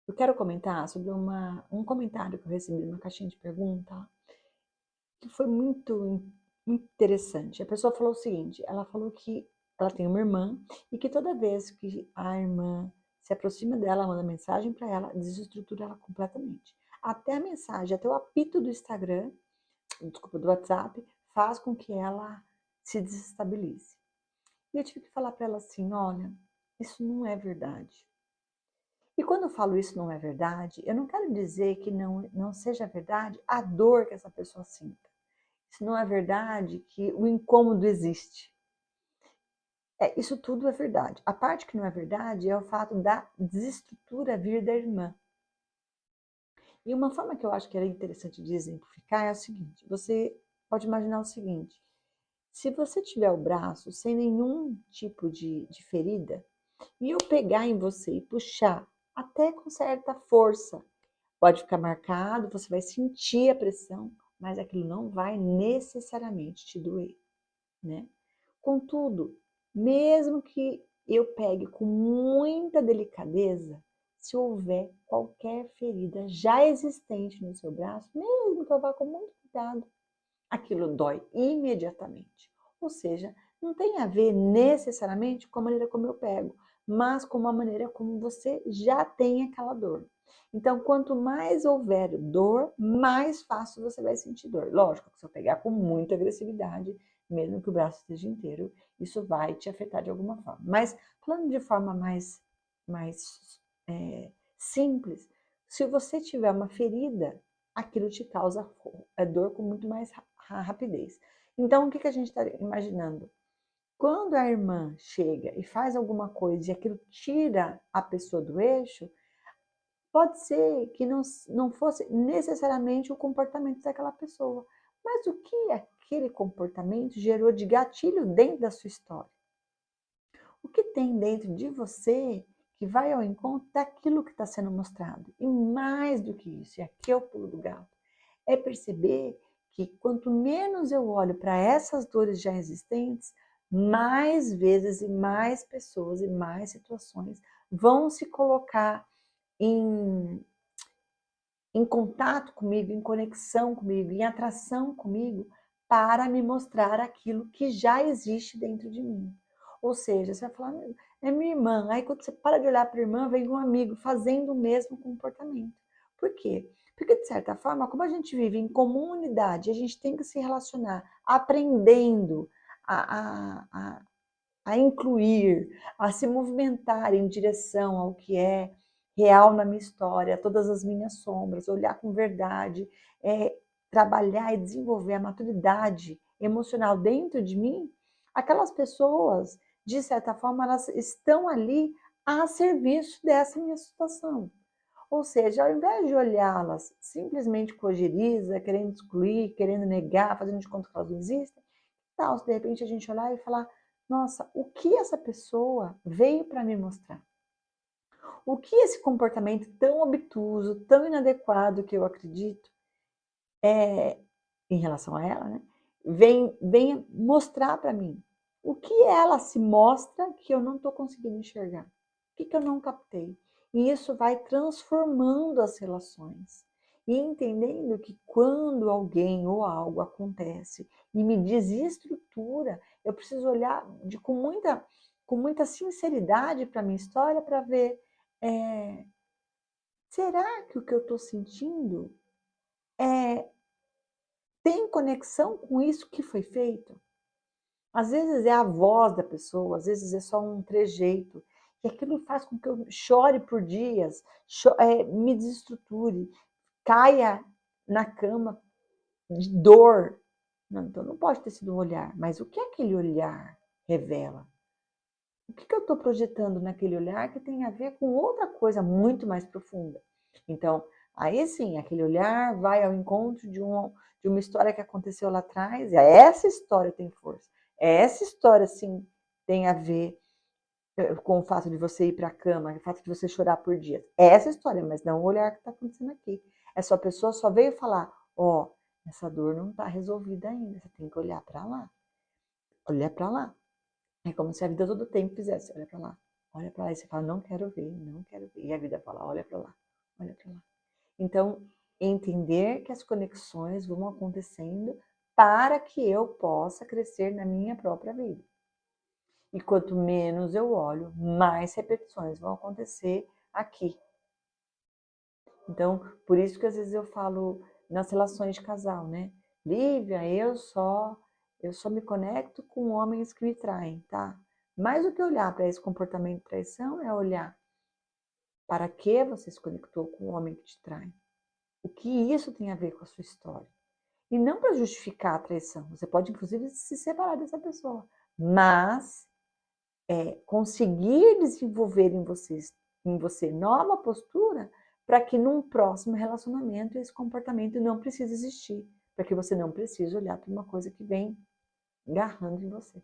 Eu quero comentar sobre um comentário que eu recebi numa caixinha de pergunta, que foi muito interessante. A pessoa falou o seguinte: ela falou que ela tem uma irmã e que toda vez que a irmã se aproxima dela, manda mensagem para ela, desestrutura ela completamente. Até a mensagem, até o apito do Instagram, desculpa, do WhatsApp, faz com que ela se desestabilize. E eu tive que falar para ela assim: olha, isso não é verdade. E quando eu falo isso não é verdade, eu não quero dizer que não seja verdade a dor que essa pessoa sinta. Isso não é verdade que o incômodo existe. Isso tudo é verdade. A parte que não é verdade é o fato da desestrutura vir da irmã. E uma forma que eu acho que era interessante de exemplificar é o seguinte: você pode imaginar o seguinte, se você tiver o braço sem nenhum tipo de ferida, e eu pegar em você e puxar até com certa força, pode ficar marcado, você vai sentir a pressão, mas aquilo não vai necessariamente te doer, né? Contudo, mesmo que eu pegue com muita delicadeza, se houver qualquer ferida já existente no seu braço, mesmo que eu vá com muito cuidado, aquilo dói imediatamente. Ou seja, não tem a ver necessariamente com a maneira como eu pego, mas com a maneira como você já tem aquela dor. Então, quanto mais houver dor, mais fácil você vai sentir dor. Lógico que se eu pegar com muita agressividade, mesmo que o braço esteja inteiro, isso vai te afetar de alguma forma. Mas, falando de forma mais simples, se você tiver uma ferida, aquilo te causa dor com muito mais rapidez. Então, o que a gente está imaginando? Quando a irmã chega e faz alguma coisa e aquilo tira a pessoa do eixo, pode ser que não fosse necessariamente o comportamento daquela pessoa, mas o que aquele comportamento gerou de gatilho dentro da sua história. O que tem dentro de você que vai ao encontro daquilo que está sendo mostrado. E mais do que isso, e aqui é o pulo do gato, é perceber que quanto menos eu olho para essas dores já existentes, mais vezes e mais pessoas e mais situações vão se colocar em, em contato comigo, em conexão comigo, em atração comigo, para me mostrar aquilo que já existe dentro de mim. Ou seja, você vai falar, é minha irmã. Aí quando você para de olhar para a irmã, vem um amigo fazendo o mesmo comportamento. Por quê? Porque, de certa forma, como a gente vive em comunidade, a gente tem que se relacionar aprendendo a incluir, a se movimentar em direção ao que é real na minha história, todas as minhas sombras, olhar com verdade, trabalhar e desenvolver a maturidade emocional dentro de mim, aquelas pessoas, de certa forma, elas estão ali a serviço dessa minha situação. Ou seja, ao invés de olhá-las simplesmente com ojeriza, querendo excluir, querendo negar, fazendo de conta que elas não existem, tal, se de repente a gente olhar e falar, nossa, o que essa pessoa veio para me mostrar? O que esse comportamento tão obtuso, tão inadequado que eu acredito, é, em relação a ela, né? Vem mostrar para mim. O que ela se mostra que eu não estou conseguindo enxergar? O que eu não captei? E isso vai transformando as relações. E entendendo que quando alguém ou algo acontece e me desestrutura, eu preciso olhar com muita sinceridade para a minha história para ver, é, será que o que eu estou sentindo é tem conexão com isso que foi feito? Às vezes é a voz da pessoa, às vezes é só um trejeito. E aquilo faz com que eu chore por dias, me desestruture, caia na cama de dor. Não, então não pode ter sido um olhar, mas o que aquele olhar revela? O que eu estou projetando naquele olhar que tem a ver com outra coisa muito mais profunda? Então, aí sim, aquele olhar vai ao encontro de uma história que aconteceu lá atrás, e essa história tem força. Essa história, sim, tem a ver com o fato de você ir para a cama, o fato de você chorar por dias. Essa história, mas não o olhar que está acontecendo aqui. Essa pessoa só veio falar, ó, oh, essa dor não está resolvida ainda, você tem que olhar para lá. Olhar para lá. É como se a vida todo o tempo fizesse, olha para lá, e você fala, não quero ver, não quero ver. E a vida fala, olha para lá. olha para lá. Então, entender que as conexões vão acontecendo para que eu possa crescer na minha própria vida. E quanto menos eu olho, mais repetições vão acontecer aqui. Então, por isso que às vezes eu falo nas relações de casal, né? Lívia, eu só me conecto com homens que me traem, tá? Mais do que olhar para esse comportamento de traição é olhar para que você se conectou com o homem que te trai. O que isso tem a ver com a sua história? E não para justificar a traição. Você pode, inclusive, se separar dessa pessoa. Mas conseguir desenvolver em você nova postura para que num próximo relacionamento esse comportamento não precise existir. Para que você não precise olhar para uma coisa que vem agarrando em você.